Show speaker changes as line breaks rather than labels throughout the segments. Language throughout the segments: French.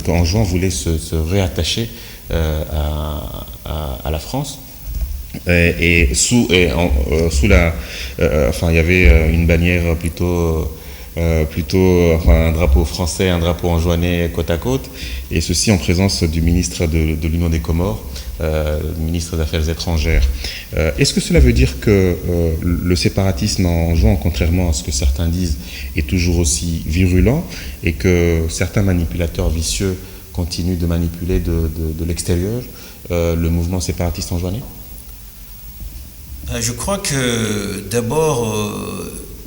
qu'Anjouan voulait se réattacher à la France. Et sous la, enfin, il y avait une bannière plutôt enfin, un drapeau français, un drapeau anjouanais côte à côte, et ceci en présence du ministre de l'Union des Comores, ministre des Affaires étrangères. Est-ce que cela veut dire que le séparatisme en Anjouan, contrairement à ce que certains disent, est toujours aussi virulent, et que certains manipulateurs vicieux continuent de manipuler de l'extérieur le mouvement séparatiste anjouanais?
Je crois que d'abord,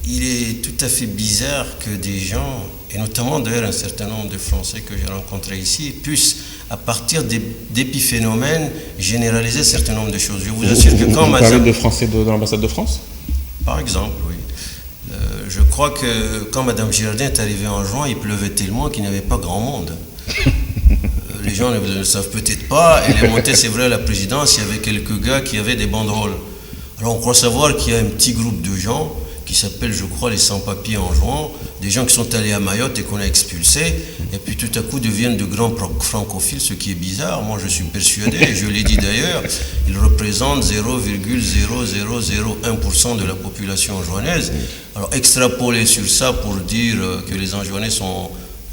il est tout à fait bizarre que des gens, et notamment d'ailleurs un certain nombre de Français que j'ai rencontrés ici, puissent, à partir d'épiphénomènes, généraliser un certain nombre de choses. Je vous assure que quand
vous parlez de Français de l'ambassade de France?
Par exemple, oui. Je crois que quand Mme Girardin est arrivée en juin, il pleuvait tellement qu'il n'y avait pas grand monde. Les gens ne le savent peut-être pas. Elle est montée, c'est vrai, à la présidence, il y avait quelques gars qui avaient des banderoles. Alors on croit savoir qu'il y a un petit groupe de gens qui s'appelle, je crois, les sans-papiers en juin, des gens qui sont allés à Mayotte et qu'on a expulsés, et puis tout à coup deviennent de grands francophiles, ce qui est bizarre. Moi je suis persuadé, et je l'ai dit d'ailleurs, ils représentent 0,0001% de la population anjouanaise. Alors extrapoler sur ça pour dire que les Anjouanais sont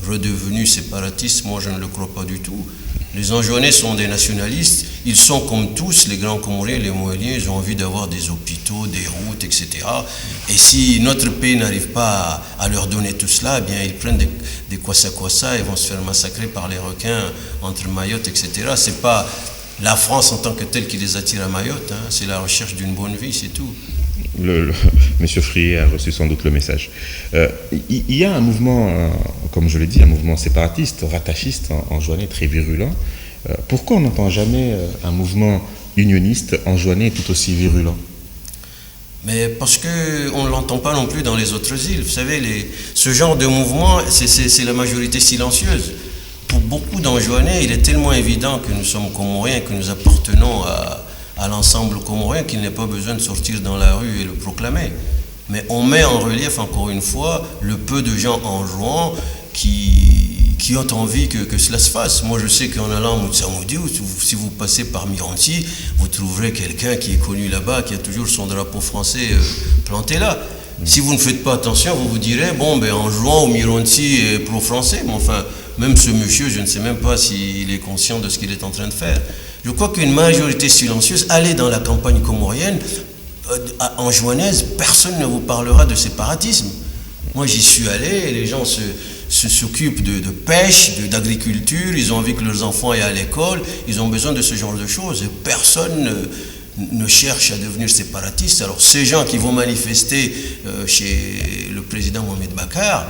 redevenus séparatistes, moi je ne le crois pas du tout. Les Anjouanais sont des nationalistes, ils sont comme tous, les grands Comoriens, les Moëliens, ils ont envie d'avoir des hôpitaux, des routes, etc. Et si notre pays n'arrive pas à leur donner tout cela, eh bien ils prennent des kwassa-kwassa et vont se faire massacrer par les requins entre Mayotte, etc. C'est pas la France en tant que telle qui les attire à Mayotte, hein, c'est la recherche d'une bonne vie, c'est tout.
Monsieur Frié a reçu sans doute le message. Il y a un mouvement, comme je l'ai dit, un mouvement séparatiste, rattachiste, anjouanais, très virulent. Pourquoi on n'entend jamais un mouvement unioniste anjouanais tout aussi virulent?
Mais parce qu'on ne l'entend pas non plus dans les autres îles. Vous savez, ce genre de mouvement, c'est la majorité silencieuse. Pour beaucoup d'Anjouanais, il est tellement évident que nous sommes Comoriens, que nous appartenons à l'ensemble comorien qu'il n'est pas besoin de sortir dans la rue et le proclamer. Mais on met en relief, encore une fois, le peu de gens anjouans qui ont envie que cela se fasse. Moi, je sais qu'en allant à Moutsamoudi, si vous passez par Miranti, vous trouverez quelqu'un qui est connu là-bas, qui a toujours son drapeau français planté là. Si vous ne faites pas attention, vous vous direz, bon, ben, Anjouan ou Miranti est pro-français, mais enfin, même ce monsieur, je ne sais même pas s'il est conscient de ce qu'il est en train de faire. Je crois qu'une majorité silencieuse, allez dans la campagne comorienne, anjouanaise, personne ne vous parlera de séparatisme. Moi, j'y suis allé, et les gens s'occupent de pêche, d'agriculture, ils ont envie que leurs enfants aillent à l'école, ils ont besoin de ce genre de choses, et personne ne cherche à devenir séparatiste. Alors, ces gens qui vont manifester chez le président Mohamed Bakar,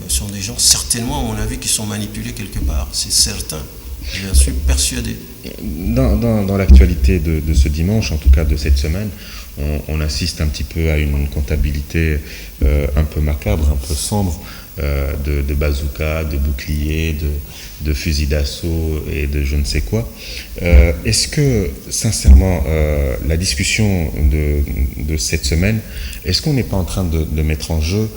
sont des gens, certainement, à mon avis, qui sont manipulés quelque part, c'est certain. Je suis persuadé.
Dans l'actualité de ce dimanche, en tout cas de cette semaine, on assiste un petit peu à une comptabilité un peu macabre, un peu sombre, de bazookas, de boucliers, de fusils d'assaut et de je ne sais quoi. Est-ce que, sincèrement, la discussion de cette semaine, est-ce qu'on n'est pas en train de mettre en jeu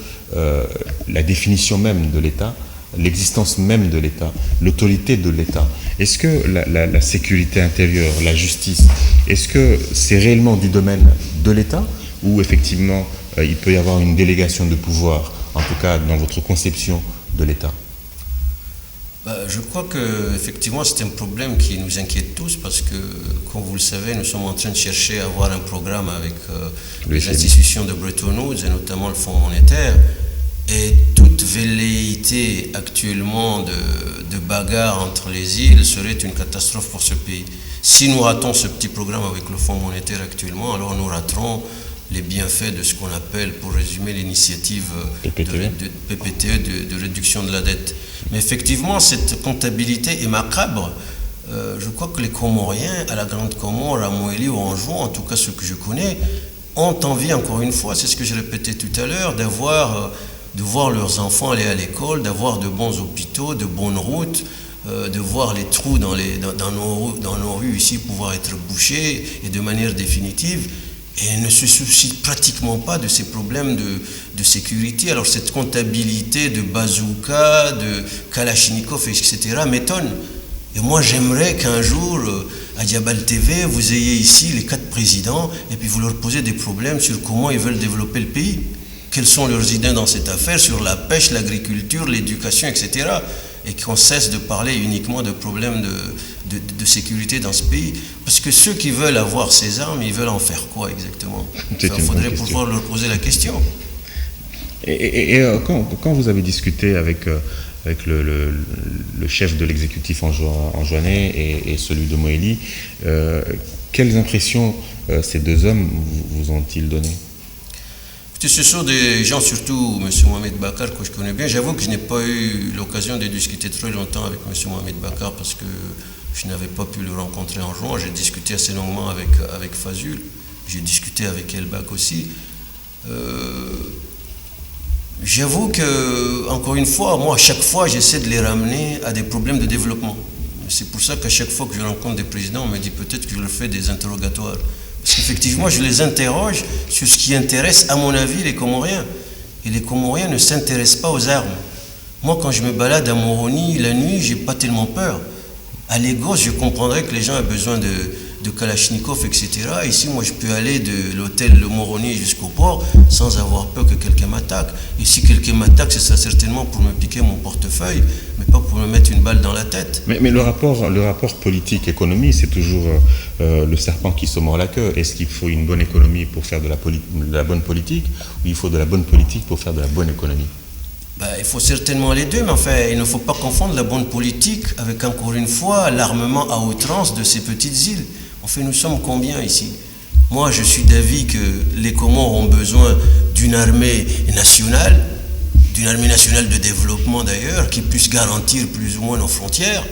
la définition même de l'État, l'existence même de l'État, l'autorité de l'État? Est-ce que la sécurité intérieure, la justice, est-ce que c'est réellement du domaine de l'État, ou effectivement il peut y avoir une délégation de pouvoir, en tout cas dans votre conception de l'État?
Je crois qu'effectivement c'est un problème qui nous inquiète tous, parce que, comme vous le savez, nous sommes en train de chercher à avoir un programme avec les institutions de Bretton Woods, et notamment le Fonds monétaire. Et toute velléité actuellement de bagarre entre les îles serait une catastrophe pour ce pays. Si nous ratons ce petit programme avec le Fonds monétaire actuellement, alors nous raterons les bienfaits de ce qu'on appelle, pour résumer, l'initiative de PPTE, de réduction de la dette. Mais effectivement, cette comptabilité est macabre. Je crois que les Comoriens, à la Grande Comore, à Moélie ou en Jouan, en tout cas ceux que je connais, ont envie, encore une fois, c'est ce que je répétais tout à l'heure, de voir leurs enfants aller à l'école, d'avoir de bons hôpitaux, de bonnes routes, de voir les trous dans nos rues ici pouvoir être bouchés, et de manière définitive. et ne se soucie pratiquement pas de ces problèmes de sécurité. Alors cette comptabilité de bazooka, de Kalachnikov, etc. m'étonne. Et moi j'aimerais qu'un jour, à Diabal TV, vous ayez ici les 4 présidents et puis vous leur posez des problèmes sur comment ils veulent développer le pays. Quelles sont leurs idées dans cette affaire sur la pêche, l'agriculture, l'éducation, etc. Et qu'on cesse de parler uniquement de problèmes de sécurité dans ce pays. Parce que ceux qui veulent avoir ces armes, ils veulent en faire quoi exactement? Il faudrait pouvoir leur poser la question.
Et quand vous avez discuté avec le chef de l'exécutif anjouanais et celui de Moélie, quelles impressions ces 2 hommes vous ont-ils donné?
Ce sont des gens, surtout M. Mohamed Bakar, que je connais bien. J'avoue que je n'ai pas eu l'occasion de discuter très longtemps avec M. Mohamed Bakar parce que je n'avais pas pu le rencontrer en juin. J'ai discuté assez longuement avec Fazul. J'ai discuté avec Elbak aussi. J'avoue que, encore une fois, moi, à chaque fois, j'essaie de les ramener à des problèmes de développement. C'est pour ça qu'à chaque fois que je rencontre des présidents, on me dit peut-être que je leur fais des interrogatoires. Parce qu'effectivement, je les interroge sur ce qui intéresse, à mon avis, les Comoriens. Et les Comoriens ne s'intéressent pas aux armes. Moi, quand je me balade à Moroni, la nuit, j'ai pas tellement peur. À Lagos, je comprendrais que les gens aient besoin de Kalachnikov, etc. Ici, moi, je peux aller de l'hôtel Le Moroni jusqu'au port sans avoir peur que quelqu'un m'attaque. Et si quelqu'un m'attaque, ce sera certainement pour me piquer mon portefeuille, mais pas pour me mettre une balle dans la tête.
Mais le rapport politique-économie, c'est toujours le serpent qui se mord la queue. Est-ce qu'il faut une bonne économie pour faire de la bonne politique, ou il faut de la bonne politique pour faire de la bonne économie?
Il faut certainement les deux, mais enfin, il ne faut pas confondre la bonne politique avec, encore une fois, l'armement à outrance de ces petites îles. Enfin, nous sommes combien ici? Moi, je suis d'avis que les Comores ont besoin d'une armée nationale de développement d'ailleurs, qui puisse garantir plus ou moins nos frontières.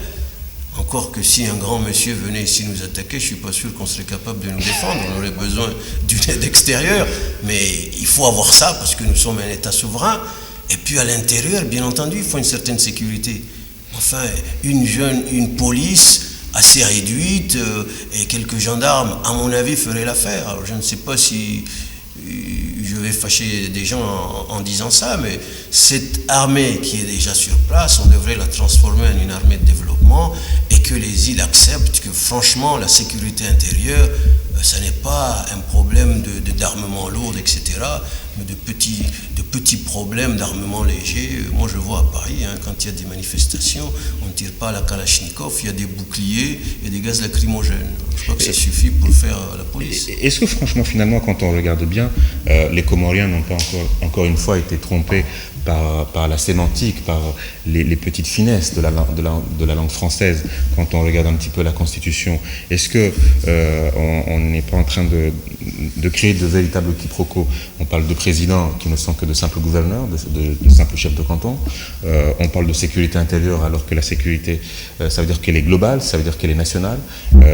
Encore que si un grand monsieur venait ici nous attaquer, je ne suis pas sûr qu'on serait capable de nous défendre. On aurait besoin d'une aide extérieure, mais il faut avoir ça parce que nous sommes un État souverain. Et puis à l'intérieur, bien entendu, il faut une certaine sécurité. Enfin, une police assez réduite et quelques gendarmes, à mon avis, feraient l'affaire. Alors je ne sais pas si je vais fâcher des gens en disant ça, mais cette armée qui est déjà sur place, on devrait la transformer en une armée de développement et que les îles acceptent que franchement la sécurité intérieure, ça n'est pas un problème d'armement lourd, etc., mais de petits problèmes d'armement léger. Moi je vois à Paris, quand il y a des manifestations, on ne tire pas à la Kalachnikov, il y a des boucliers et des gaz lacrymogènes. Je crois que ça suffit pour faire la police.
Est-ce que franchement, finalement, quand on regarde bien, les Comoriens n'ont pas encore une fois été trompés par la sémantique, par les petites finesses de la langue française quand on regarde un petit peu la Constitution? Est-ce que on n'est pas en train de créer de véritables quiproquos? On parle de présidents qui ne sont que de simples gouverneurs, de simples chefs de canton. On parle de sécurité intérieure alors que la sécurité, ça veut dire qu'elle est globale, ça veut dire qu'elle est nationale.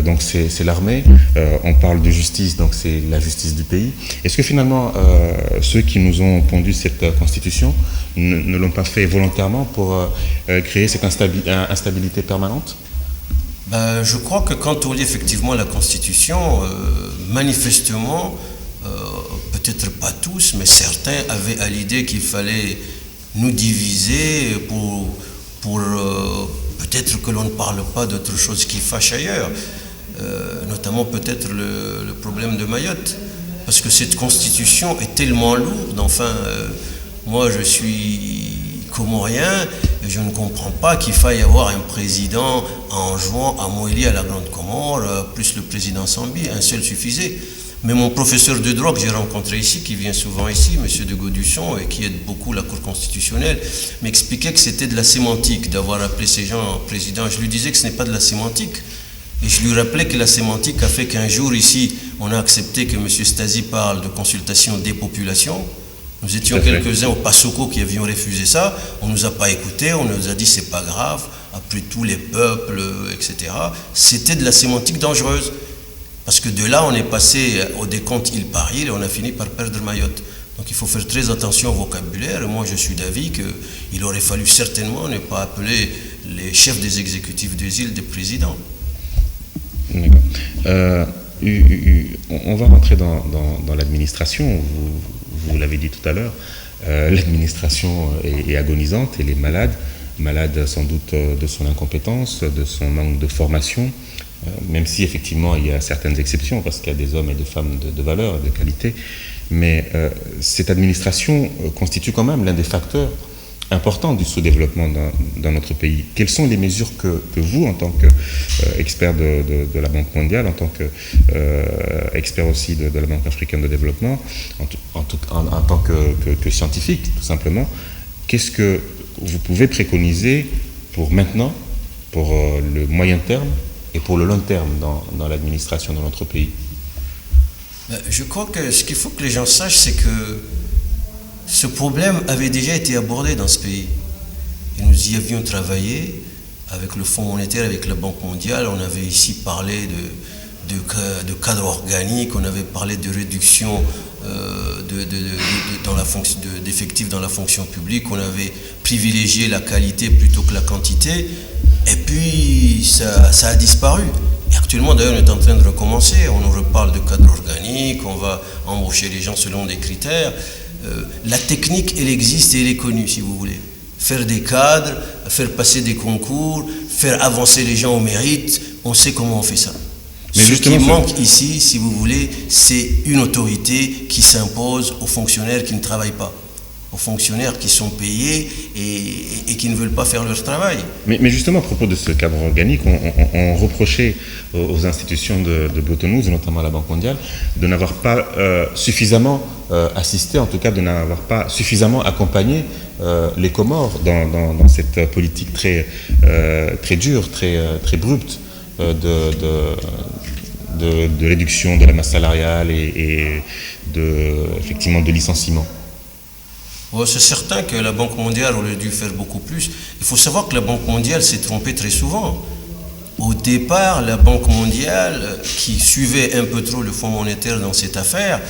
Donc c'est l'armée. On parle de justice, donc c'est la justice du pays. Est-ce que finalement, ceux qui nous ont pondu cette Constitution ne l'ont pas fait volontairement pour créer cette instabilité permanente?
Je crois que quand on lit effectivement la Constitution, manifestement, peut-être pas tous, mais certains avaient à l'idée qu'il fallait nous diviser pour peut-être que l'on ne parle pas d'autre chose qui fâche ailleurs, notamment peut-être le problème de Mayotte, parce que cette Constitution est tellement lourde. Enfin, moi je suis comorien et je ne comprends pas qu'il faille avoir un président en jouant à Moélie, à la Grande Comore, plus le président Sambi, un seul suffisait. Mais mon professeur de droit que j'ai rencontré ici, qui vient souvent ici, M. de Gaudusson, et qui aide beaucoup la Cour constitutionnelle, m'expliquait que c'était de la sémantique d'avoir appelé ces gens présidents. Je lui disais que ce n'est pas de la sémantique. Et je lui rappelais que la sémantique a fait qu'un jour ici, on a accepté que M. Stasi parle de consultation des populations. Nous étions quelques-uns au Passoko qui avions refusé ça. On ne nous a pas écoutés, on nous a dit c'est pas grave, après tous les peuples, etc. C'était de la sémantique dangereuse. Parce que de là, on est passé au décompte île par île et on a fini par perdre Mayotte. Donc il faut faire très attention au vocabulaire. Et moi, je suis d'avis qu'il aurait fallu certainement ne pas appeler les chefs des exécutifs des îles des présidents.
D'accord. on va rentrer dans l'administration, vous l'avez dit tout à l'heure, l'administration est agonisante, elle est malade sans doute de son incompétence, de son manque de formation, même si effectivement il y a certaines exceptions, parce qu'il y a des hommes et des femmes de valeur, de qualité, mais cette administration constitue quand même l'un des facteurs importants du sous-développement dans notre pays. Quelles sont les mesures que vous, en tant qu'expert de la Banque mondiale, en tant qu'expert aussi de la Banque africaine de développement, en tant que scientifique, tout simplement, qu'est-ce que vous pouvez préconiser pour maintenant, pour le moyen terme et pour le long terme dans l'administration de notre pays?
Je crois que ce qu'il faut que les gens sachent, c'est que ce problème avait déjà été abordé dans ce pays. Et nous y avions travaillé avec le Fonds monétaire, avec la Banque mondiale. On avait ici parlé de cadre organique, on avait parlé de réduction d'effectifs dans la fonction publique, on avait privilégié la qualité plutôt que la quantité. Et puis ça a disparu. Et actuellement, d'ailleurs, on est en train de recommencer. On nous reparle de cadre organique, on va embaucher les gens selon des critères. La technique, elle existe et elle est connue, si vous voulez. Faire des cadres, faire passer des concours, faire avancer les gens au mérite, on sait comment on fait ça. Mais ce qui manque ici, si vous voulez, c'est une autorité qui s'impose aux fonctionnaires qui ne travaillent pas, aux fonctionnaires qui sont payés et qui ne veulent pas faire leur travail.
Mais justement, à propos de ce cadre organique, on reprochait aux institutions de Bretton Woods, notamment à la Banque mondiale, de n'avoir pas suffisamment assisté, en tout cas de n'avoir pas suffisamment accompagné les Comores dans cette politique très dure, très brute de réduction de la masse salariale et effectivement de licenciement.
C'est certain que la Banque mondiale aurait dû faire beaucoup plus. Il faut savoir que la Banque mondiale s'est trompée très souvent. Au départ, la Banque mondiale, qui suivait un peu trop le Fonds monétaire dans cette affaire,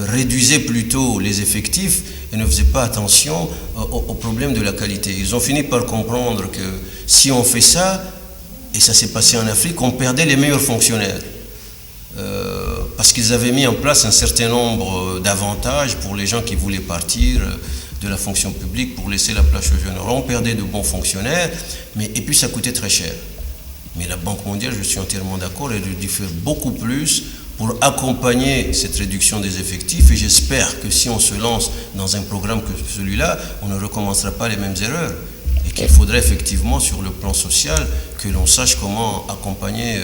réduisait plutôt les effectifs et ne faisait pas attention au problème de la qualité. Ils ont fini par comprendre que si on fait ça, et ça s'est passé en Afrique, on perdait les meilleurs fonctionnaires. Parce qu'ils avaient mis en place un certain nombre d'avantages pour les gens qui voulaient partir de la fonction publique pour laisser la place aux jeunes. Alors on perdait de bons fonctionnaires, et puis ça coûtait très cher. Mais la Banque mondiale, je suis entièrement d'accord, elle a dû faire beaucoup plus pour accompagner cette réduction des effectifs, et j'espère que si on se lance dans un programme que celui-là, on ne recommencera pas les mêmes erreurs. Et qu'il faudrait effectivement, sur le plan social, que l'on sache comment accompagner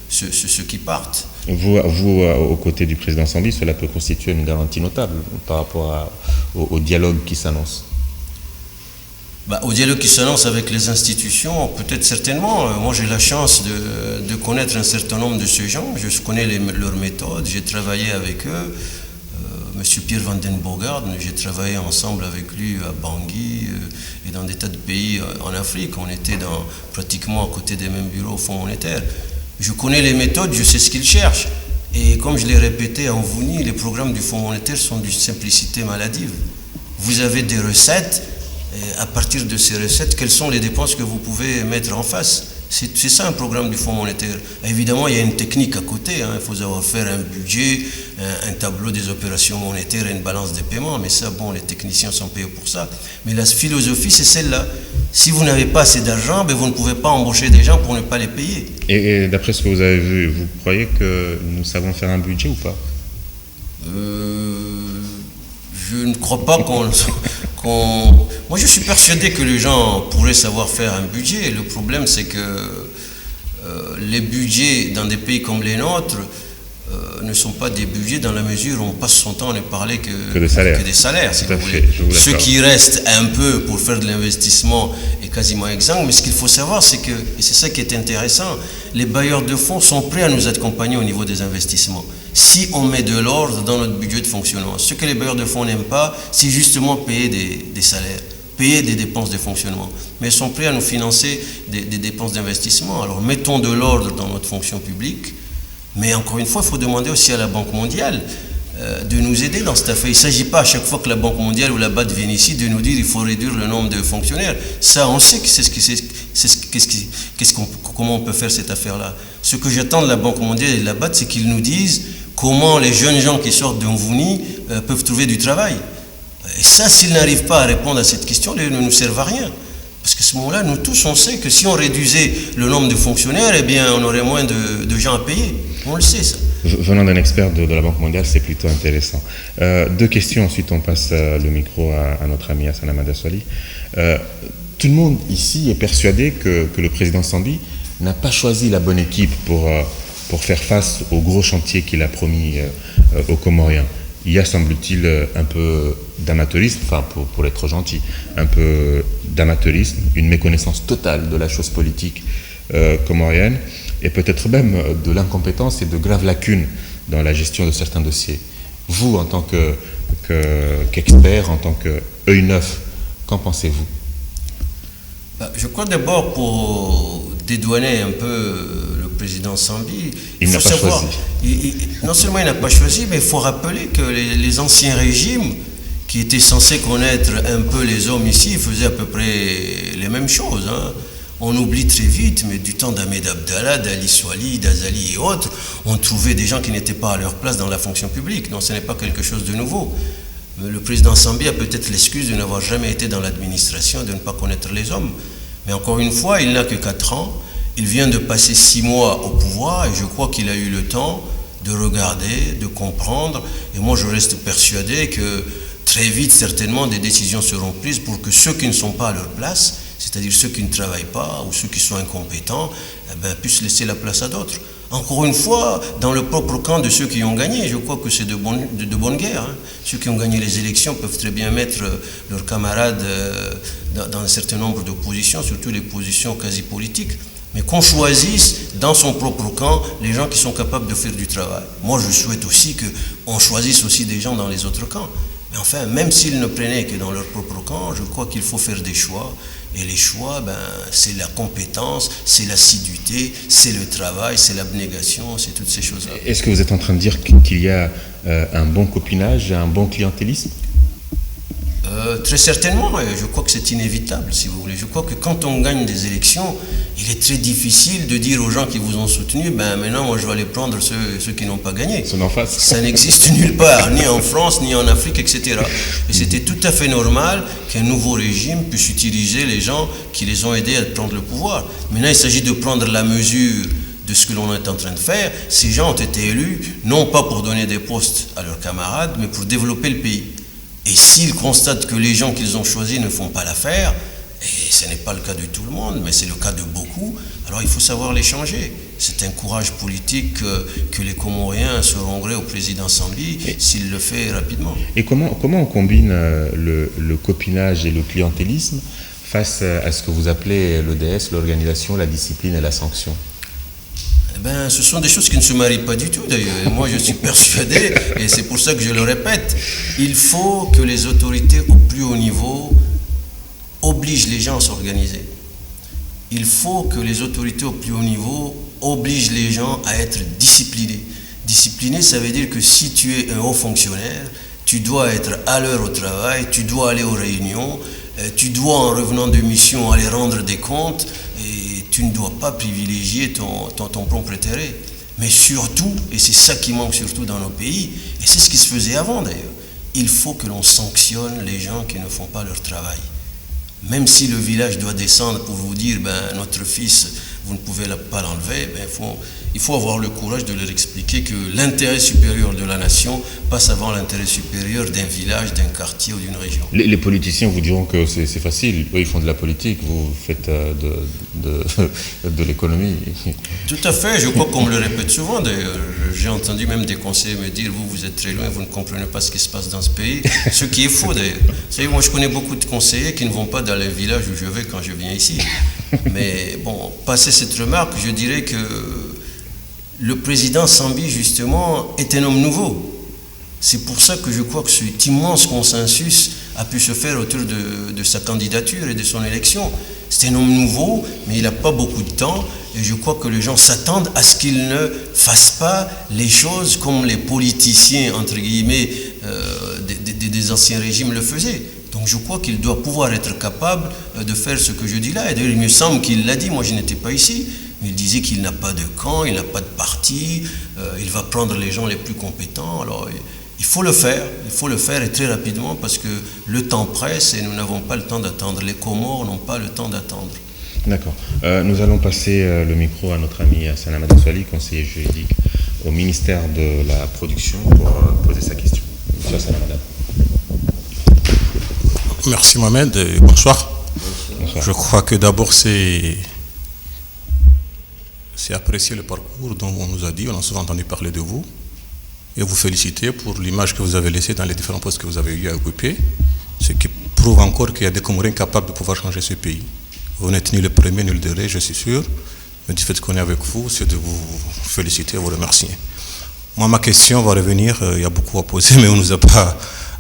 ceux qui partent.
Vous, aux côtés du président Sambi, cela peut constituer une garantie notable par rapport au dialogue qui s'annonce.
Au dialogue qui s'annonce avec les institutions, peut-être certainement. Moi, j'ai la chance de connaître un certain nombre de ces gens. Je connais leurs méthodes, j'ai travaillé avec eux. Monsieur Pierre van den Bogart, j'ai travaillé ensemble avec lui à Bangui et dans des tas de pays en Afrique. On était pratiquement à côté des mêmes bureaux au Fonds monétaire. Je connais les méthodes, je sais ce qu'ils cherchent. Et comme je l'ai répété en Vouni, les programmes du Fonds monétaire sont d'une simplicité maladive. Vous avez des recettes, et à partir de ces recettes, quelles sont les dépenses que vous pouvez mettre en face? C'est ça un programme du Fonds monétaire. Évidemment, il y a une technique à côté. Il faut savoir faire un budget, un tableau des opérations monétaires et une balance des paiements. Mais ça, les techniciens sont payés pour ça. Mais la philosophie, c'est celle-là. Si vous n'avez pas assez d'argent, vous ne pouvez pas embaucher des gens pour ne pas les payer.
Et d'après ce que vous avez vu, vous croyez que nous savons faire un budget ou pas?
Je ne crois pas Moi, je suis persuadé que les gens pourraient savoir faire un budget. Le problème, c'est que les budgets dans des pays comme les nôtres ne sont pas des budgets dans la mesure où on passe son temps à ne parler que des salaires. Si vous voulez. Ce qui reste un peu pour faire de l'investissement est quasiment exsangue. Mais ce qu'il faut savoir, c'est que, et c'est ça qui est intéressant, les bailleurs de fonds sont prêts à nous accompagner au niveau des investissements. Si on met de l'ordre dans notre budget de fonctionnement. Ce que les bailleurs de fonds n'aiment pas, c'est justement payer des salaires, payer des dépenses de fonctionnement. Mais ils sont prêts à nous financer des dépenses d'investissement. Alors mettons de l'ordre dans notre fonction publique. Mais encore une fois, il faut demander aussi à la Banque mondiale de nous aider dans cette affaire. Il ne s'agit pas à chaque fois que la Banque mondiale ou la BAD viennent ici de nous dire qu'il faut réduire le nombre de fonctionnaires. Ça, on sait comment on peut faire cette affaire-là. Ce que j'attends de la Banque mondiale et de la BAD, c'est qu'ils nous disent comment les jeunes gens qui sortent de Mvouni peuvent trouver du travail. Et ça, s'ils n'arrivent pas à répondre à cette question, ils ne nous servent à rien. Parce qu'à ce moment-là, nous tous, on sait que si on réduisait le nombre de fonctionnaires, eh bien, on aurait moins de gens à payer. On le sait, ça.
Venant d'un expert de la Banque mondiale, c'est plutôt intéressant. Deux questions, ensuite on passe le micro à notre ami Hassan Hamada Swali. Tout le monde ici est persuadé que le président Sambi n'a pas choisi la bonne équipe pour faire face au gros chantier qu'il a promis aux Comoriens. Il y a, semble-t-il, un peu d'amateurisme, enfin pour être gentil, un peu d'amateurisme, une méconnaissance totale de la chose politique comorienne, et peut-être même de l'incompétence et de graves lacunes dans la gestion de certains dossiers. Vous, en tant qu'expert, en tant qu'œil neuf, qu'en pensez-vous?
Je crois d'abord, pour dédouaner un peu le président Sambi,
il n'a pas choisi.
Non seulement il n'a pas choisi, mais il faut rappeler que les anciens régimes qui étaient censés connaître un peu les hommes ici faisaient à peu près les mêmes choses. Hein. On oublie très vite, mais du temps d'Ahmed Abdallah, d'Ali Swali, d'Azali et autres, on trouvait des gens qui n'étaient pas à leur place dans la fonction publique. Donc ce n'est pas quelque chose de nouveau. Le président Sambi a peut-être l'excuse de n'avoir jamais été dans l'administration, de ne pas connaître les hommes. Mais encore une fois, il n'a que 4 ans. Il vient de passer 6 mois au pouvoir et je crois qu'il a eu le temps de regarder, de comprendre. Et moi, je reste persuadé que très vite, certainement, des décisions seront prises pour que ceux qui ne sont pas à leur place, c'est-à-dire ceux qui ne travaillent pas ou ceux qui sont incompétents, puissent laisser la place à d'autres. Encore une fois, dans le propre camp de ceux qui ont gagné, je crois que c'est de bonne guerre. Hein. Ceux qui ont gagné les élections peuvent très bien mettre leurs camarades dans un certain nombre de positions, surtout les positions quasi politiques. Mais qu'on choisisse dans son propre camp les gens qui sont capables de faire du travail. Moi, je souhaite aussi qu'on choisisse aussi des gens dans les autres camps. Mais enfin, même s'ils ne prenaient que dans leur propre camp, je crois qu'il faut faire des choix. Et les choix, c'est la compétence, c'est l'assiduité, c'est le travail, c'est l'abnégation, c'est toutes ces choses-là.
Est-ce que vous êtes en train de dire qu'il y a un bon copinage et un bon clientélisme?
Très certainement, je crois que c'est inévitable, si vous voulez. Je crois que quand on gagne des élections, il est très difficile de dire aux gens qui vous ont soutenu, maintenant, moi, je vais aller prendre ceux qui n'ont pas gagné.
Son en face.
Ça n'existe nulle part, ni en France, ni en Afrique, etc. Et c'était tout à fait normal qu'un nouveau régime puisse utiliser les gens qui les ont aidés à prendre le pouvoir. Maintenant, il s'agit de prendre la mesure de ce que l'on est en train de faire. Ces gens ont été élus, non pas pour donner des postes à leurs camarades, mais pour développer le pays. Et s'ils constatent que les gens qu'ils ont choisis ne font pas l'affaire, et ce n'est pas le cas de tout le monde, mais c'est le cas de beaucoup, alors il faut savoir les changer. C'est un courage politique que les Comoriens seront gré au président Sambi s'il le fait rapidement.
Et comment on combine le copinage et le clientélisme face à ce que vous appelez l'ODS, l'organisation, la discipline et la sanction?
Ce sont des choses qui ne se marient pas du tout d'ailleurs. Et moi je suis persuadé, et c'est pour ça que je le répète, il faut que les autorités au plus haut niveau obligent les gens à s'organiser. Il faut que les autorités au plus haut niveau obligent les gens à être disciplinés. Discipliné, ça veut dire que si tu es un haut fonctionnaire, tu dois être à l'heure au travail, tu dois aller aux réunions, tu dois en revenant de mission aller rendre des comptes, et tu ne dois pas privilégier ton propre intérêt. Mais surtout, et c'est ça qui manque surtout dans nos pays, et c'est ce qui se faisait avant d'ailleurs, il faut que l'on sanctionne les gens qui ne font pas leur travail. Même si le village doit descendre pour vous dire, notre fils, vous ne pouvez pas l'enlever, il faut avoir le courage de leur expliquer que l'intérêt supérieur de la nation passe avant l'intérêt supérieur d'un village, d'un quartier ou d'une région.
Les politiciens vous diront que c'est facile. Eux, ils font de la politique, vous faites de l'économie.
Tout à fait, je crois qu'on me le répète souvent. D'ailleurs, j'ai entendu même des conseillers me dire, vous êtes très loin, vous ne comprenez pas ce qui se passe dans ce pays. Ce qui est faux d'ailleurs. Vous savez, moi je connais beaucoup de conseillers qui ne vont pas dans les villages où je vais quand je viens ici. Mais bon, passé cette remarque, je dirais que le président Sambi, justement, est un homme nouveau. C'est pour ça que je crois que cet immense consensus a pu se faire autour de sa candidature et de son élection. C'est un homme nouveau, mais il n'a pas beaucoup de temps, et je crois que les gens s'attendent à ce qu'il ne fasse pas les choses comme les politiciens, entre guillemets, des anciens régimes le faisaient. Donc je crois qu'il doit pouvoir être capable de faire ce que je dis là. Et d'ailleurs, il me semble qu'il l'a dit, moi je n'étais pas ici, Il disait qu'il n'a pas de camp, il n'a pas de parti, il va prendre les gens les plus compétents. Alors, il faut le faire et très rapidement parce que le temps presse et nous n'avons pas le temps d'attendre. Les Comores n'ont pas le temps d'attendre.
D'accord. Nous allons passer le micro à notre ami Hassan Hamadou Swali, conseiller juridique au ministère de la Production, pour poser sa question. Monsieur Hassan Hamadou.
Merci Mohamed et bonsoir.
Bonsoir.
Je crois que d'abord c'est apprécier le parcours dont on nous a dit, on a souvent entendu parler de vous, et vous féliciter pour l'image que vous avez laissée dans les différents postes que vous avez eu à occuper, ce qui prouve encore qu'il y a des Comoriens capables de pouvoir changer ce pays. Vous n'êtes ni le premier ni le dernier, je suis sûr, mais du fait qu'on est avec vous, c'est de vous féliciter et vous remercier. Moi, ma question va revenir, il y a beaucoup à poser, mais on ne nous a pas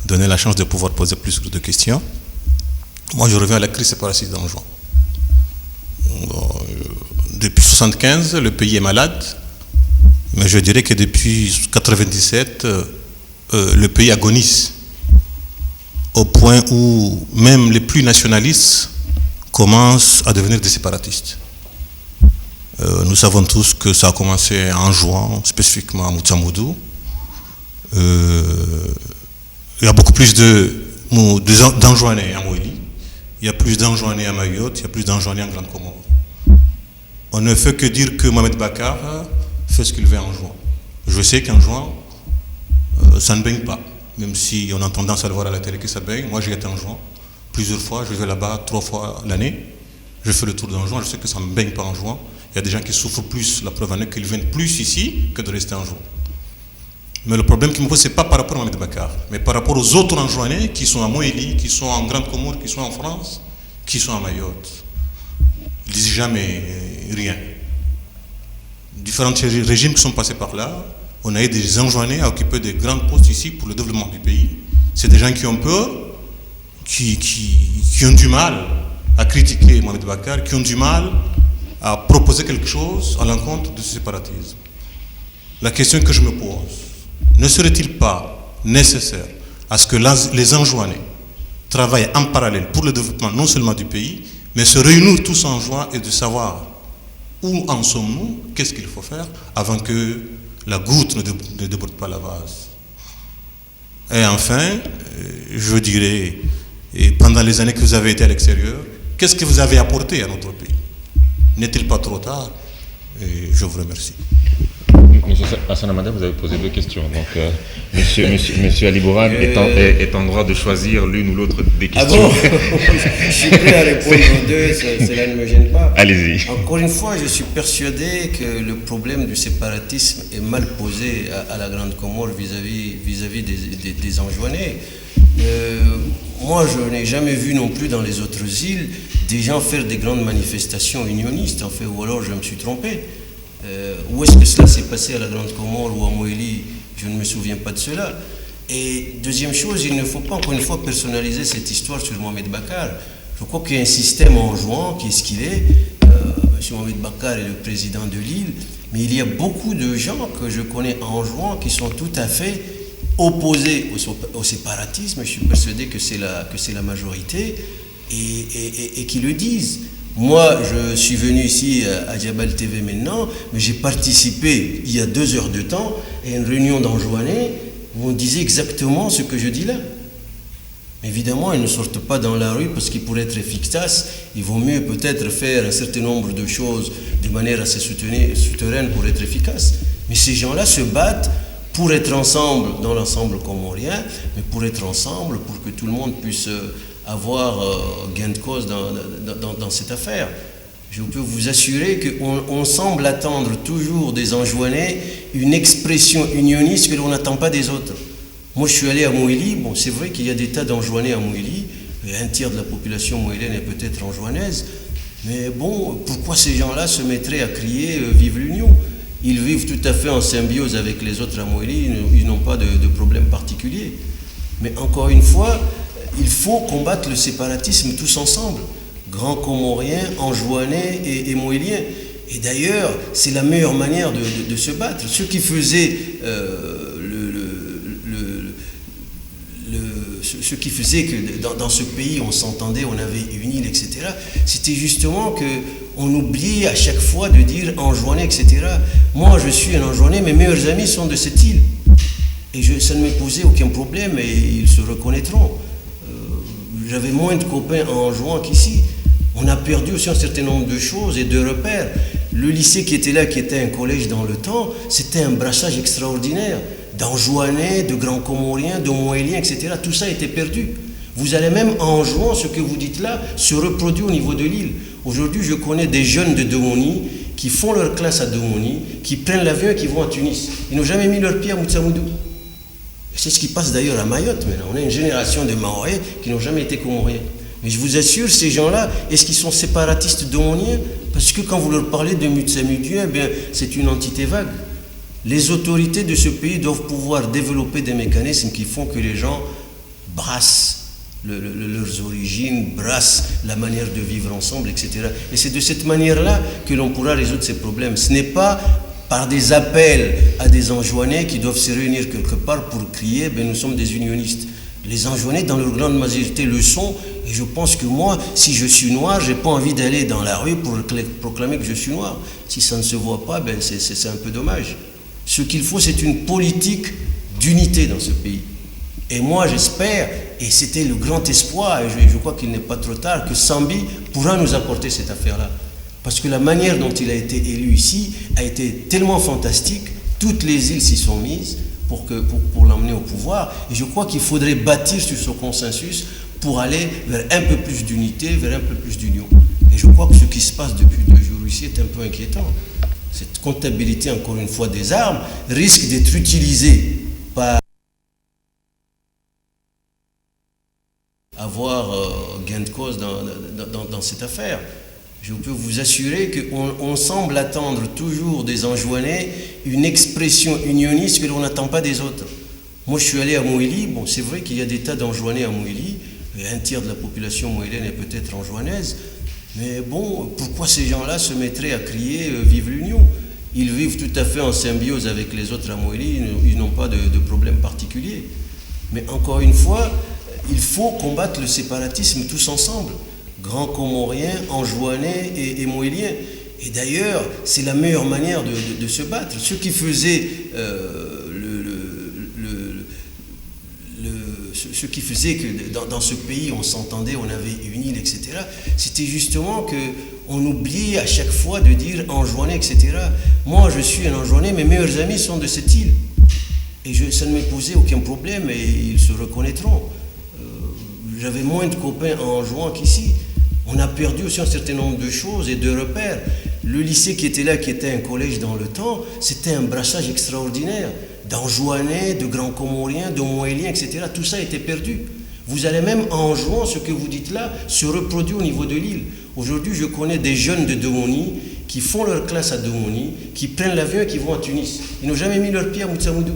donné la chance de pouvoir poser plus de questions. Moi, je reviens à la crise séparatiste d'Anjouan. Depuis 1975, le pays est malade, mais je dirais que depuis 1997, le pays agonise, au point où même les plus nationalistes commencent à devenir des séparatistes. Nous savons tous que ça a commencé en Anjouan, spécifiquement à Moutsamoudou. Il y a beaucoup plus d'Anjouanais à Mouéli, il y a plus d'Anjouanais à Mayotte, il y a plus d'Anjouanais en Grande Comore. On ne fait que dire que Mohamed Bakar fait ce qu'il veut en Anjouan. Je sais qu'en Anjouan, ça ne baigne pas, même si on a tendance à le voir à la télé que ça baigne. Moi, j'y étais en Anjouan plusieurs fois, je vais là-bas 3 fois l'année. Je fais le tour d'Anjouan, je sais que ça ne me baigne pas en Anjouan. Il y a des gens qui souffrent plus, la preuve en est qu'ils viennent plus ici que de rester en Anjouan. Mais le problème qui me pose, ce n'est pas par rapport à Mohamed Bakar, mais par rapport aux autres Anjouanais qui sont à Mouéli, qui sont en Grande Comore, qui sont en France, qui sont à Mayotte. Ils ne disent jamais rien. Différents régimes qui sont passés par là, on a eu des Anjouanais à occuper des grands postes ici pour le développement du pays. C'est des gens qui ont peur, qui ont du mal à critiquer Mohamed Bakar, qui ont du mal à proposer quelque chose à l'encontre de ce séparatisme. La question que je me pose, ne serait-il pas nécessaire à ce que les Anjouanais travaillent en parallèle pour le développement non seulement du pays, mais se réunir tous en joie et de savoir où en sommes-nous, qu'est-ce qu'il faut faire avant que la goutte ne déborde pas la vase. Et enfin, je dirais, et pendant les années que vous avez été à l'extérieur, qu'est-ce que vous avez apporté à notre pays? N'est-il pas trop tard? Et je vous remercie.
Monsieur Hassan Hamadou, vous avez posé 2 questions. Donc, monsieur Ali Bourad est en droit de choisir l'une ou l'autre des questions.
Ah bon? Je suis prêt à répondre aux 2, cela ne me gêne pas.
Allez-y.
Encore une fois, je suis persuadé que le problème du séparatisme est mal posé à la Grande Comore vis-à-vis des Anjouanais. Moi, je n'ai jamais vu non plus dans les autres îles des gens faire des grandes manifestations unionistes, en fait, ou alors je me suis trompé. Où est-ce que cela s'est passé à la Grande Comore ou à Mouéli? Je ne me souviens pas de cela. Et deuxième chose, il ne faut pas encore une fois personnaliser cette histoire sur Mohamed Bakar. Je crois qu'il y a un système en jouant qui est ce qu'il est. M. Mohamed Bakar est le président de l'île, mais il y a beaucoup de gens que je connais en jouant qui sont tout à fait opposés au séparatisme. Je suis persuadé que c'est la majorité et qui le disent. Moi, je suis venu ici à Jabal TV maintenant, mais j'ai participé il y a 2 heures de temps à une réunion d'Anjouanais où on disait exactement ce que je dis là. Évidemment, ils ne sortent pas dans la rue parce qu'ils pourraient être efficaces. Il vaut mieux peut-être faire un certain nombre de choses de manière assez souterraine pour être efficace. Mais ces gens-là se battent pour être ensemble dans l'ensemble comorien, mais pour être ensemble, pour que tout le monde puisse avoir gain de cause dans cette affaire. Je peux vous assurer qu'on semble attendre toujours des Anjouanais une expression unioniste que l'on n'attend pas des autres. Moi, je suis allé à Mouéli. Bon, c'est vrai qu'il y a des tas d'Anjouanais à Mouéli. Un tiers de la population moélienne est peut-être anjouanaise. Mais bon, pourquoi ces gens-là se mettraient à crier « Vive l'Union » ? Ils vivent tout à fait en symbiose avec les autres à Mouéli. Ils n'ont pas de problème particulier. Mais encore une fois, il faut combattre le séparatisme tous ensemble, grands comoriens, anjouanais et moéliens. Et d'ailleurs, c'est la meilleure manière de se battre. Ce qui faisait ce qui faisait que dans ce pays on s'entendait, on avait une île, etc. C'était justement que on oublie à chaque fois de dire Anjouanais, etc. Moi, je suis un Anjouanais, mes meilleurs amis sont de cette île. Et ça ne m'est posé aucun problème et ils se reconnaîtront. J'avais moins de copains en Anjouan qu'ici. On a perdu aussi un certain nombre de choses et de repères. Le lycée qui était là, qui était un collège dans le temps, c'était un brassage extraordinaire d'Anjouanais, de Grands Comoriens, de Moéliens, etc. Tout ça a été perdu. Vous allez même en jouant, ce que vous dites là, se reproduire au niveau de l'île. Aujourd'hui, je connais des jeunes de Domoni qui font leur classe à Domoni, qui prennent l'avion et qui vont à Tunis. Ils n'ont jamais mis leur pied à Moutsamoudou. C'est ce qui passe d'ailleurs à Mayotte maintenant. On a une génération de Mahorais qui n'ont jamais été Comoriens. Mais je vous assure, ces gens-là, est-ce qu'ils sont séparatistes domoniens? Parce que quand vous leur parlez de Mutsamudien, eh bien, c'est une entité vague. Les autorités de ce pays doivent pouvoir développer des mécanismes qui font que les gens brassent leurs origines, brassent la manière de vivre ensemble, etc. Et c'est de cette manière-là que l'on pourra résoudre ces problèmes. Ce n'est pas par des appels à des Anjouanais qui doivent se réunir quelque part pour crier « nous sommes des unionistes ». Les Anjouanais, dans leur grande majorité, le sont. Et je pense que moi, si je suis noir, je n'ai pas envie d'aller dans la rue pour proclamer que je suis noir. Si ça ne se voit pas, c'est un peu dommage. Ce qu'il faut, c'est une politique d'unité dans ce pays. Et moi, j'espère, et c'était le grand espoir, et je crois qu'il n'est pas trop tard, que Sambi pourra nous apporter cette affaire-là. Parce que la manière dont il a été élu ici a été tellement fantastique, toutes les îles s'y sont mises pour l'emmener au pouvoir. Et je crois qu'il faudrait bâtir sur ce consensus pour aller vers un peu plus d'unité, vers un peu plus d'union. Et je crois que ce qui se passe depuis 2 jours ici est un peu inquiétant. Cette comptabilité, encore une fois, des armes risque d'être utilisée par avoir gain de cause dans cette affaire. Je peux vous assurer qu'on semble attendre toujours des Anjouanais une expression unioniste que l'on n'attend pas des autres. Moi, je suis allé à Moélie. Bon, c'est vrai qu'il y a des tas d'Anjouanais à Moélie. Un tiers de la population moélienne est peut-être anjouanaise. Mais bon, pourquoi ces gens-là se mettraient à crier « Vive l'Union » ? Ils vivent tout à fait en symbiose avec les autres à Moélie. Ils n'ont pas de problème particulier. Mais encore une fois, il faut combattre le séparatisme tous ensemble. Grands Comoriens, Anjouanais et Moéliens. Et d'ailleurs, c'est la meilleure manière de se battre. Ce qui faisait ce qui faisait que dans ce pays on s'entendait, on avait une île, etc., c'était justement qu'on oubliait à chaque fois de dire Anjouanais, etc. Moi, je suis un Anjouanais, mes meilleurs amis sont de cette île. Et ça ne m'est posé aucun problème et ils se reconnaîtront. J'avais moins de copains en Anjouan qu'ici. On a perdu aussi un certain nombre de choses et de repères. Le lycée qui était là, qui était un collège dans le temps, c'était un brassage extraordinaire d'Anjouanais, de Grands Comoriens, de Moéliens, etc. Tout ça a été perdu. Vous allez même en jouant, ce que vous dites là, se reproduire au niveau de l'île. Aujourd'hui, je connais des jeunes de Domoni qui font leur classe à Domoni, qui prennent l'avion et qui vont à Tunis. Ils n'ont jamais mis leur pied à Moutsamoudou.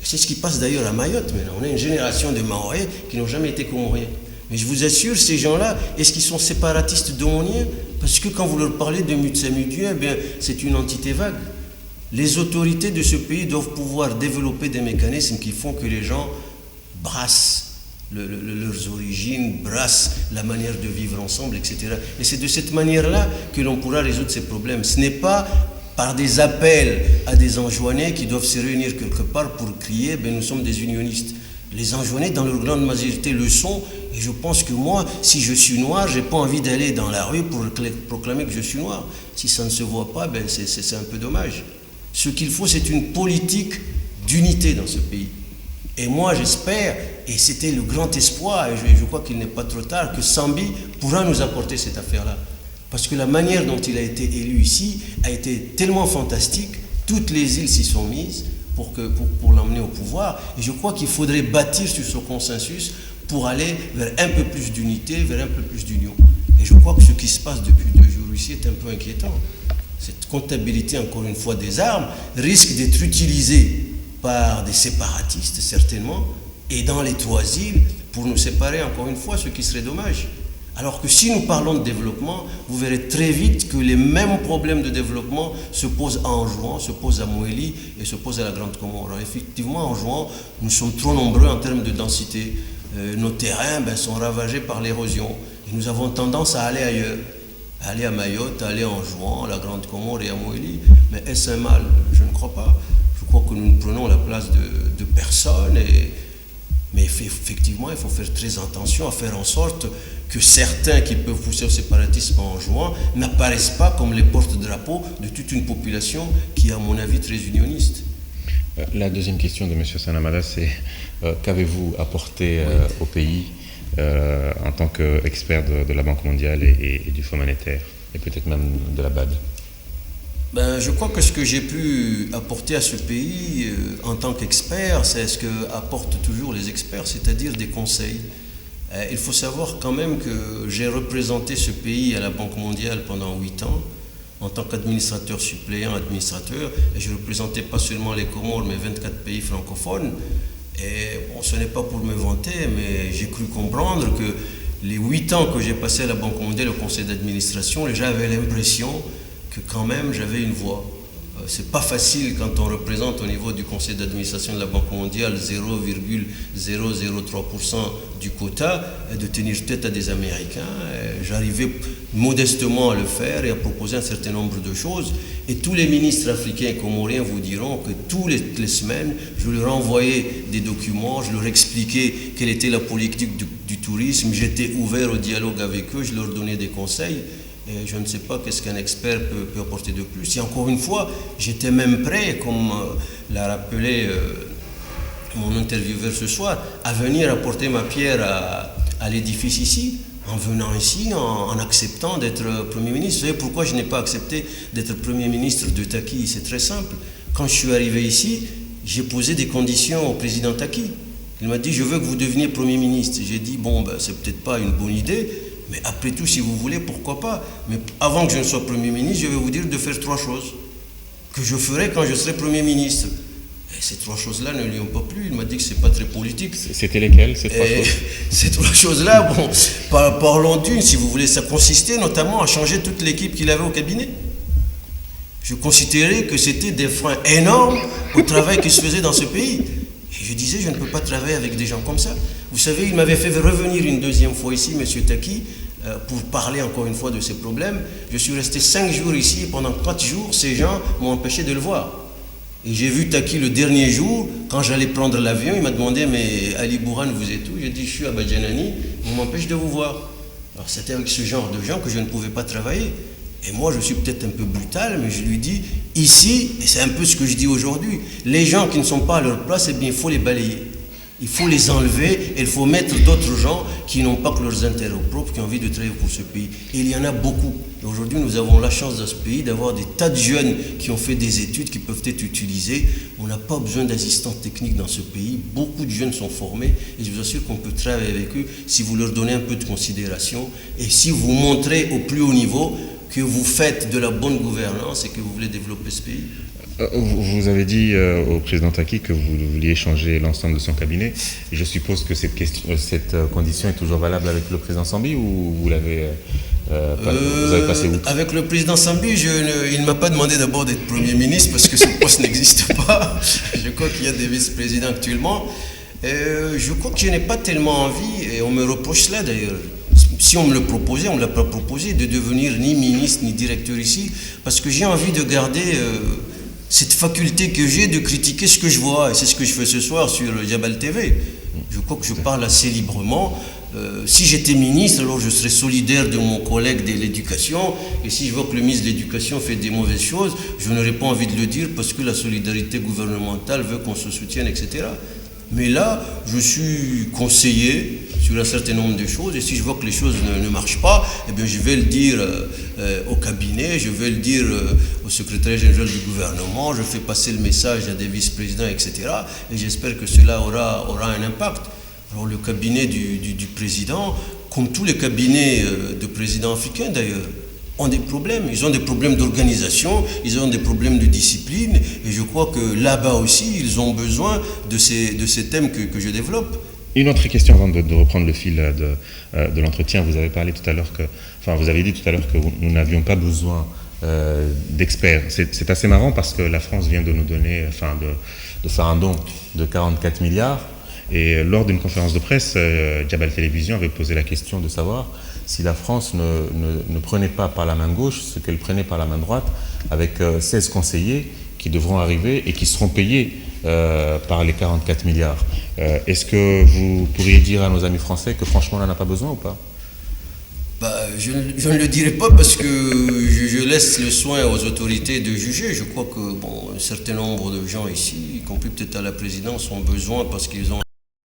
C'est ce qui passe d'ailleurs à Mayotte maintenant. On a une génération de Mahorais qui n'ont jamais été Comoriens. Mais je vous assure, ces gens-là, est-ce qu'ils sont séparatistes domoniens? Parce que quand vous leur parlez de Mutsamudien, eh bien, c'est une entité vague. Les autorités de ce pays doivent pouvoir développer des mécanismes qui font que les gens brassent leurs origines, brassent la manière de vivre ensemble, etc. Et c'est de cette manière-là que l'on pourra résoudre ces problèmes. Ce n'est pas par des appels à des Anjouanais qui doivent se réunir quelque part pour crier « nous sommes des unionistes ». Les Anjouanais, dans leur grande majorité, le sont. Et je pense que moi, si je suis noir, je n'ai pas envie d'aller dans la rue pour proclamer que je suis noir. Si ça ne se voit pas, c'est un peu dommage. Ce qu'il faut, c'est une politique d'unité dans ce pays. Et moi, j'espère, et c'était le grand espoir, et je crois qu'il n'est pas trop tard, que Sambi pourra nous apporter cette affaire-là. Parce que la manière dont il a été élu ici a été tellement fantastique, toutes les îles s'y sont mises pour l'emmener au pouvoir. Et je crois qu'il faudrait bâtir sur ce consensus pour aller vers un peu plus d'unité, vers un peu plus d'union. Et je crois que ce qui se passe depuis 2 jours ici est un peu inquiétant. Cette comptabilité, encore une fois, des armes risque d'être utilisée par des séparatistes, certainement, et dans les 3 îles, pour nous séparer, encore une fois, ce qui serait dommage. Alors que si nous parlons de développement, vous verrez très vite que les mêmes problèmes de développement se posent à Anjouan, se posent à Moélie et se posent à la Grande Comore. Alors effectivement, à Anjouan, nous sommes trop nombreux en termes de densité. Nos terrains sont ravagés par l'érosion et nous avons tendance à aller ailleurs. aller à Mayotte, aller en Jouan, la Grande Comore et à Moélie. Mais est-ce un mal? Je ne crois pas. Je crois que nous prenons la place de personne. Mais effectivement, il faut faire très attention à faire en sorte que certains qui peuvent pousser au séparatisme en Jouan n'apparaissent pas comme les porte-drapeaux de toute une population qui est, à mon avis, très unioniste.
La deuxième question de M. Sanamada, c'est qu'avez-vous apporté au pays en tant qu'expert de la Banque mondiale et du Fonds monétaire, et peut-être même de la BAD?
Je crois que ce que j'ai pu apporter à ce pays en tant qu'expert, c'est ce que apportent toujours les experts, c'est-à-dire des conseils. Il faut savoir quand même que j'ai représenté ce pays à la Banque mondiale pendant 8 ans, en tant qu'administrateur suppléant, administrateur, et je représentais pas seulement les Comores, mais 24 pays francophones. Et bon, ce n'est pas pour me vanter, mais j'ai cru comprendre que les 8 ans que j'ai passé à la Banque mondiale au conseil d'administration, les gens avaient l'impression que quand même j'avais une voix. C'est pas facile quand on représente au niveau du conseil d'administration de la Banque mondiale 0,003% du quota de tenir tête à des Américains. J'arrivais modestement à le faire et à proposer un certain nombre de choses. Et tous les ministres africains et comoriens vous diront que toutes les semaines, je leur envoyais des documents, je leur expliquais quelle était la politique du tourisme, j'étais ouvert au dialogue avec eux, je leur donnais des conseils. Et je ne sais pas qu'est-ce qu'un expert peut apporter de plus. Et encore une fois, j'étais même prêt, comme l'a rappelé mon intervieweur ce soir, à venir apporter ma pierre à l'édifice ici, en venant ici, en acceptant d'être Premier ministre. Vous savez pourquoi je n'ai pas accepté d'être Premier ministre de Taki? C'est très simple. Quand je suis arrivé ici, j'ai posé des conditions au président Taki. Il m'a dit, je veux que vous deveniez Premier ministre. J'ai dit, c'est peut-être pas une bonne idée, mais après tout, si vous voulez, pourquoi pas? Mais avant que je ne sois Premier ministre, je vais vous dire de faire 3 choses que je ferai quand je serai Premier ministre. Et ces 3 choses-là ne lui ont pas plu. Il m'a dit que c'est pas très politique.
C'était lesquelles, ces 3 choses?
Ces 3 choses-là, parlons d'une, si vous voulez. Ça consistait notamment à changer toute l'équipe qu'il avait au cabinet. Je considérais que c'était des freins énormes au travail qui se faisait dans ce pays. Et je disais, je ne peux pas travailler avec des gens comme ça. Vous savez, il m'avait fait revenir une deuxième fois ici, M. Taki, pour parler encore une fois de ces problèmes. Je suis resté 5 jours ici et pendant 4 jours, ces gens m'ont empêché de le voir. Et j'ai vu Taki le dernier jour, quand j'allais prendre l'avion, il m'a demandé, mais Ali Bourhan, vous êtes où? J'ai dit, je suis à Badjanani, on m'empêche de vous voir. Alors c'était avec ce genre de gens que je ne pouvais pas travailler. Et moi, je suis peut-être un peu brutal, mais je lui dis, ici, et c'est un peu ce que je dis aujourd'hui, les gens qui ne sont pas à leur place, eh bien, il faut les balayer. Il faut les enlever et il faut mettre d'autres gens qui n'ont pas que leurs intérêts propres, qui ont envie de travailler pour ce pays. Et il y en a beaucoup. Et aujourd'hui, nous avons la chance dans ce pays d'avoir des tas de jeunes qui ont fait des études qui peuvent être utilisées. On n'a pas besoin d'assistants techniques dans ce pays. Beaucoup de jeunes sont formés et je vous assure qu'on peut travailler avec eux si vous leur donnez un peu de considération et si vous montrez au plus haut niveau que vous faites de la bonne gouvernance et que vous voulez développer ce pays.
Vous avez dit au président Taki que vous vouliez changer l'ensemble de son cabinet. Et je suppose que cette condition est toujours valable avec le président Sambi ou vous l'avez vous avez passé outre?
Avec le président Sambi, il ne m'a pas demandé d'abord d'être Premier ministre parce que ce poste n'existe pas. Je crois qu'il y a des vice-présidents actuellement. Je crois que je n'ai pas tellement envie, et on me reproche cela d'ailleurs. Si on me le proposait, on ne me l'a pas proposé, de devenir ni ministre ni directeur ici, parce que j'ai envie de garder cette faculté que j'ai de critiquer ce que je vois, et c'est ce que je fais ce soir sur Jabal TV. Je crois que je parle assez librement. Si j'étais ministre, alors je serais solidaire de mon collègue de l'éducation, et si je vois que le ministre de l'éducation fait des mauvaises choses, je n'aurais pas envie de le dire parce que la solidarité gouvernementale veut qu'on se soutienne, etc. Mais là, je suis conseiller sur un certain nombre de choses, et si je vois que les choses ne marchent pas, eh bien, je vais le dire au cabinet, je vais le dire au secrétaire général du gouvernement, je fais passer le message à des vice-présidents, etc. Et j'espère que cela aura un impact. Alors le cabinet du président, comme tous les cabinets de présidents africains d'ailleurs, ont des problèmes. Ils ont des problèmes d'organisation, ils ont des problèmes de discipline, et je crois que là-bas aussi, ils ont besoin de ces thèmes que je développe.
Une autre question avant de reprendre le fil de l'entretien. Vous avez parlé tout à l'heure vous avez dit tout à l'heure que nous n'avions pas besoin d'experts. C'est assez marrant parce que la France vient de nous donner, de faire un don de 44 milliards. Et lors d'une conférence de presse, Jabal Télévision avait posé la question de savoir si la France ne prenait pas par la main gauche ce qu'elle prenait par la main droite, avec 16 conseillers qui devront arriver et qui seront payés par les 44 milliards. Est-ce que vous pourriez dire à nos amis français que franchement on n'en a pas besoin ou pas?
Je ne le dirai pas parce que je laisse le soin aux autorités de juger. Je crois que un certain nombre de gens ici, y compris peut-être à la présidence, ont besoin parce qu'ils ont